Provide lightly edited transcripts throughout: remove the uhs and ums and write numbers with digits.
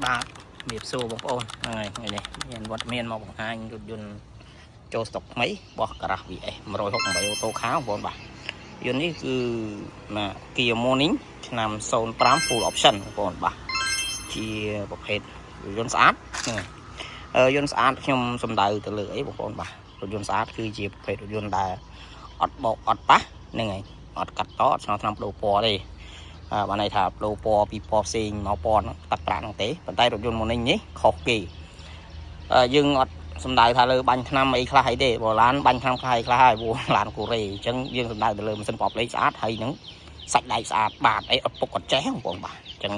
បាទមានសួរបងប្អូនហ្នឹងហើយនេះមានវត្តមានមកបង្ហាញរថយន្តចូលស្តុកថ្មីរបស់ Garage VS 168អូតូខៅបងប្អូនបាទយន្តនេះគឺណា Kia Morning ឆ្នាំ05 Full Option បងប្អូនបាទជាប្រភេទរថយន្តស្អាតហ្នឹងហើយយន្តស្អាតខ្ញុំសំដៅទៅលើអីបងប្អូនបាទរថយន្តស្អាតគឺជាប្រភេទរថយន្តដែលអត់បោកអត់ប៉ះហ្នឹងហើយអត់កាត់តអត់ឆ្នោតឆ្នាំបដូរពណ៌ទេបានន័យថាបដូរពណ៌ពីពណ៌ផ្សេងមកពណ៌ហ្នឹងតាត់ប្រាក់ហ្នឹងទេប៉ុន្តែរថយន្តមុននេះខុសគេយើងអត់សំដៅថាលើបាញ់ថ្នាំអីខ្លះអីទេបើឡានបាញ់ថ្នាំខ្លះអីខ្លះហើយព្រោះឡានកូរ៉េអញ្ចឹងយើងសំដៅទៅលើម៉ាស៊ីនប្រអប់លេខស្អាតហើយនឹងសាច់ដែកស្អាតបាទអីអត់ពុកអត់ចេះបងប្អូនបាទអញ្ចឹង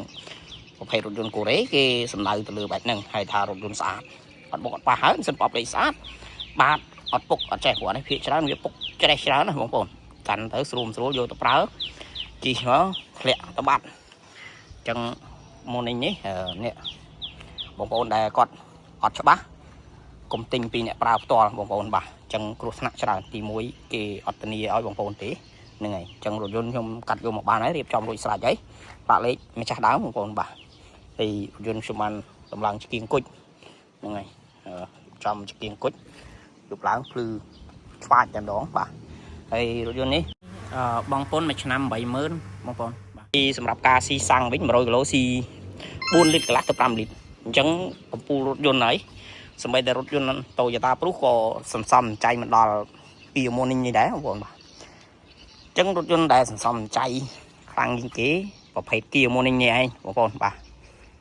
ប្រភេទរថយន្តកូរ៉េគេសំដៅទៅលើបែបហ្នឹងហើយថារថយន្តស្អាតអត់ពុកអត់ប៉ះហើយម៉ាស៊ីនប្រអប់លេខស្អាតបាទអត់ពុកអត់ចេះព្រោះនេះភាគច្រើនវាពុកច្រេះច្រើនណាបងប្អូនកាន់ទៅស្រួលយកទៅប្រើជីមកធ្លាក់ទៅបាត់អញ្ចឹងមុននេះនេះបងប្អូនដែលគាត់អត់ច្បាស់កុំទិញពីអ្នកប្រើផ្ទាល់បងប្អូនបាទអញ្ចឹងគ្រោះថ្នាក់ច្រើនទី1គេអត់ធានាឲ្យបងប្អូនទេហ្នឹងហើយអញ្ចឹងរថយន្តខ្ញុំកាត់យកមកបានហើយរៀបចំរួចស្រេចហើយបាក់លេខម្ចាស់ដើមបងប្អូនបាទហើយរថយន្តខ្ញុំបានតម្លើងឆ្កៀងគុជហ្នឹងហើយចំឆ្កៀងគុជយប់ឡើងភ្លឺស្វាចតែម្ដងបាទហើយរថយន្តនេះបងប្អូនមួយឆ្នាំ 80000 បងប្អូនបាទពីសម្រាប់ការស៊ីសាំងវិញ100គីឡូស៊ី4លីត្រកន្លះទៅ5លីត្រអញ្ចឹងកំពូលរថយន្តហើយសម្បីតែរថយន្ត Toyota Prius ក៏សន្សំចៃមិនដល់ពីមុននេះដែរបងប្អូនបាទអញ្ចឹងរថយន្តដែលសន្សំចៃខ្លាំងជាងគេប្រភេទ Kia Morning នេះឯងបងប្អូនបាទ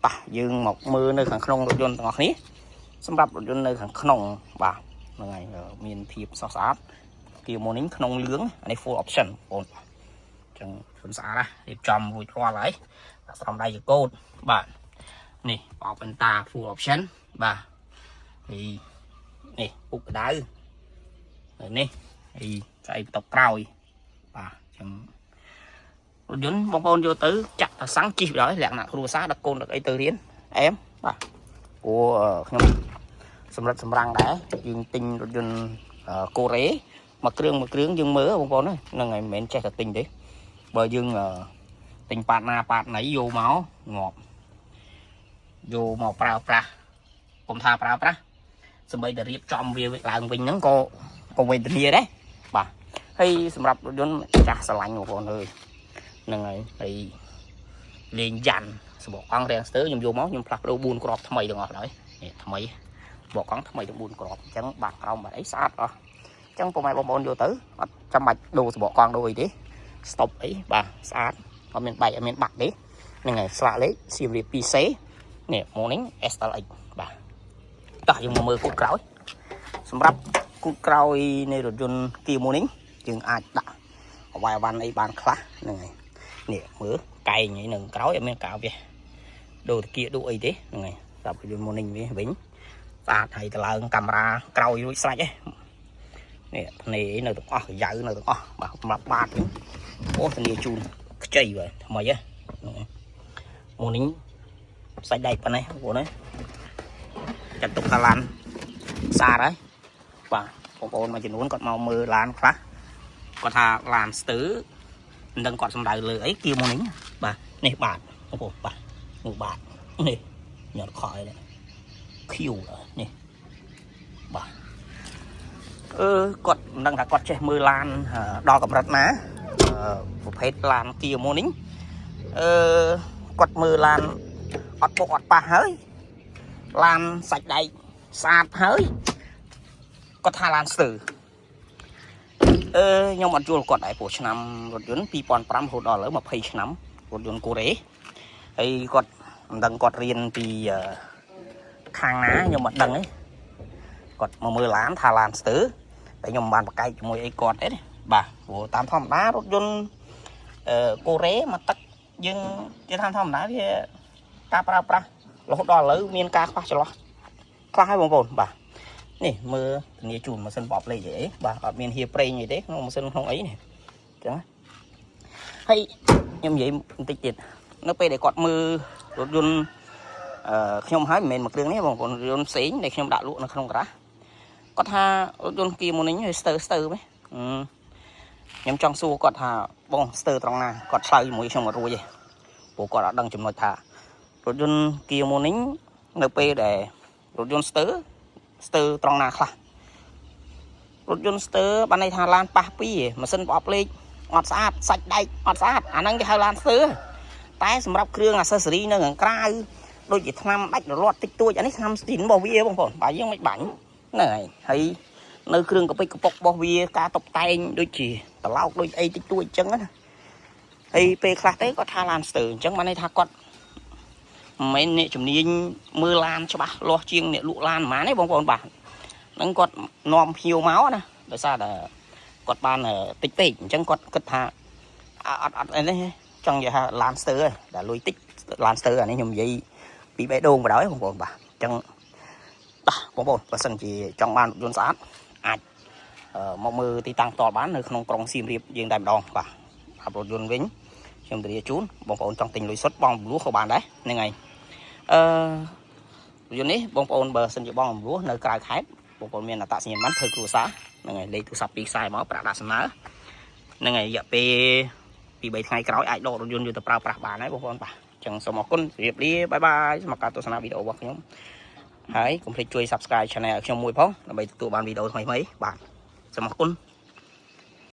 តោះយើងមកមើលនៅខាងក្នុងរថយន្តទាំងអស់គ្នាសម្រាប់រថយន្តនៅខាងក្នុងបាទហ្នឹងហើយមានភាពស្រស់ស្អាតKia Morning ក្នុងលឿងអានេះ full option បងប្អូនអញ្ចឹងធន់ស្អាតណារៀបចំរួចរាល់ហើយដាក់ស្រោមដៃជាកូដបាទនេះបោកបន្តា full option បាទហើយនេះពុកក្តៅនេះហើយស្អីបន្ទប់ក្រោយបាទអញ្ចឹងរថយន្តបងប្អូនយកទៅចាក់តាសាំងជិះដល់លក្ខណៈគ្រួសារដឹកកូនដឹកអីទៅរៀនអែមបាទព្រោះខ្ញុំសម្រិតសម្រាំងដែរយើងទិញរថយន្តកូរ៉េមួយគ្រឿងយើងមើលបងប្អូនហ្នឹងហើយមិនមែនចេះតែទិញទេបើយើងទិញប៉ាតណាប៉ាតណីយកមកងាប់យកមកប្រើប្រាស់កុំថាប្រើប្រាស់សម្បីតែរៀបចំវាឡើងវិញហ្នឹងក៏វេទនាដែរបាទហើយសម្រាប់រថយន្តចាស់ស្រឡាញ់បងប្អូនអើយហ្នឹងហើយលេងយ៉ាន់សបកកង់រាំងស្ទើខ្ញុំយកមកខ្ញុំផ្លាស់ប្ដូរ4គ្រាប់ថ្មីទាំងអស់ហើយនេះថ្មីសបកកង់ថ្មីទាំង4គ្រាប់អញ្ចឹងបាក់ក្រោមបាត់អីស្អាតអស់អញ្ចឹងពុកម៉ែបងប្អូនយកទៅអត់ចាំបាច់ដូរសបកកង់ដូរអីទេស្តុបអីបាទស្អាតអត់មានបែកអត់មានបាក់ទេហ្នឹងហើយស្លាកលេខសៀមរាប 2C នេះ Morning SLX បាទតោះយើងមកមើលគូតក្រោយសម្រាប់គូតក្រោយនៃរថយន្ត Kia Morning យើងអាចដាក់អវាយអវ៉ាន់អីបានខ្លះហ្នឹងហើយនេះមើលកែងអីនៅក្រោយអត់មានកាវះដូរតាគៀដូរអីទេហ្នឹងហើយសម្រាប់រថយន្ត Morning វិញស្អាតហើយទៅឡើងកាមេរ៉ាក្រោយរួចស្រេចហ្នឹងនេះភ្នែកនៅទាំងអស់យ៉ាវនៅទាំងអស់បាទសម្រាប់បាតវិញអូធានាជូនខ្ចីបាទថ្មីហ្នឹងMorningសាច់ដែកប៉ុណ្ណេះបងប្អូនណាចាត់ទុកថាឡានស្អាតហើយបាទបងប្អូនមួយចំនួនគាត់មកមើលឡានខ្លះគាត់ថាឡានស្ទើមិនដឹងគាត់សំដៅលើអីKia Morningបាទនេះបាទបងប្អូនបាទមួយបាទនេះញ៉ាំខោនេះឃ្យូនេះបាទគាត់មិនដឹងថាគាត់ចេះមើលឡានដល់កម្រិតណាប្រភេទឡានKia Morningគាត់មើលឡានអត់ពុកអត់ប៉ះហើយឡានសាច់ដែកស្អាតហើយគាត់ថាឡានស្ទើខ្ញុំអត់យល់គាត់ដែរព្រោះឆ្នាំរថយន្ត2005រហូតដល់ឥឡូវ20ឆ្នាំរថយន្តកូរ៉េហើយគាត់មិនដឹងគាត់រៀនពីខាងណាខ្ញុំអត់ដឹងទេគាត់មកមើលឡានថាឡានស្ទើតែខ្ញុំមិនបានប្រកែកជាមួយអីគាត់ទេបាទព្រោះតាមធម្មតារថយន្តកូរ៉េមកទឹកយើងជាតាមធម្មតាវាការប្រើប្រាស់រហូតដល់ឥឡូវមានការខ្វះចន្លោះខ្លះហើយបងប្អូនបាទនេះមើលធានាជូនម៉ាស៊ីនបបលេខអីបាទអត់មានហៀប្រេងអីទេក្នុងម៉ាស៊ីនក្នុងអីនេះអញ្ចឹងហើយខ្ញុំនិយាយបន្តិចទៀតនៅពេលដែលគាត់មើលរថយន្តខ្ញុំហើយមិនមែនមួយគ្រឿងនេះបងប្អូនរថយន្តផ្សេងដែលខ្ញុំដាក់លក់នៅក្នុងការ៉ាសគាត់ថារថយន្តKia Morningហើយស្ទើមែនខ្ញុំចង់សួរគាត់ថាបងស្ទើត្រង់ណាគាត់ឆ្លើយជាមួយខ្ញុំអត់រួចទេព្រោះគាត់អត់ដឹងចំណុចថា รถยนต์เกียร์โมนิ่งในเปแต่รถยนต์สเตอร์ตรองนาคลารถยนต์สเตอร์บันในทางลานปะปีมาเส้นปอบเล็กอดสะอาดใส่ได้อดสะอาดอันนั้นจะให้ลานสเตอร์แต่สำหรับเครื่องอัซเซอรี่นั่งกลางโดยจะทำบัตรรอดติดตัวอันนี้ทำสินบอวีบางคนบ่ยังไม่บังนี่ให้ในเครื่องกับไปกระปกบอวีการตกแต่งโดยจีตะเล่าโดยไอ้ติดตัวจังนะไอ้เปคลาเต้ก็ทาลานสเตอร์จังมาในทากอดmấy nè chụp niên mưa lan cho bà lo chiêng nè lụ lan má đấy bông bà nâng quạt nòm hiu máu nè tại sao là quạt ban ở tích tích chẳng quạt cất hạ anh đấy trong giờ lan sơ đã lùi tích lan sơ này nhầm gì bị bể đôn vào đó bông bà chẳng bông và sân chỉ trong ban dồn sát ai mong mưa thì tăng to bán ở không còn sim riệp riêng đàm đòn và học rồi dồn vĩnh trong từ chún bông trong tình lùi xuất bong lúa của bạn đấy nên ngày giờ này bông bông bờ sân chỉ bong lúa nơi cài khép bông bông miền là tạo sinh bắn thời cua xá nên ngày lấy từ sập bị sai máu bạc đá sân ná nên ngày giờ bị bảy ngày kéo ai đồ rồi từ prao bạc bàn đấy bông bông bà chẳng số một con việc đi bye bye mặc cả tôi xem video bọc nhóm hãy cùng chui subscribe channel trong mùi phong là bảy tụ bàn video mấy bạn số một con